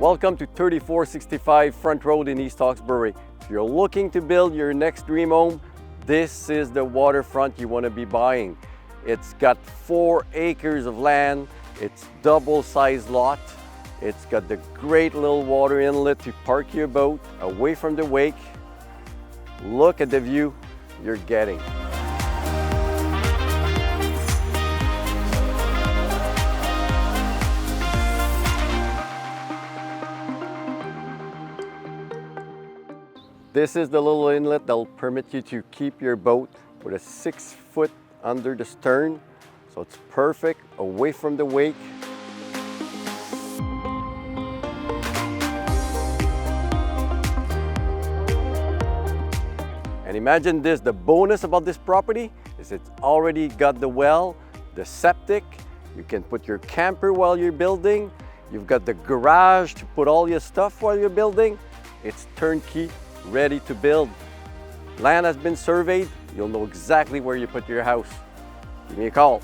Welcome to 3465 Front Road in East Hawkesbury. If you're looking to build your next dream home, this is the waterfront you want to be buying. It's got 4 acres of land, it's double-sized lot, it's got the great little water inlet to park your boat away from the wake. Look at the view you're getting. This is the little inlet that will permit you to keep your boat with a 6 foot under the stern. So it's perfect away from the wake. And imagine this, the bonus about this property is it's already got the well, the septic, you can put your camper while you're building, you've got the garage to put all your stuff while you're building. It's turnkey, ready to build. Land has been surveyed, you'll know exactly where you put your house. Give me a call.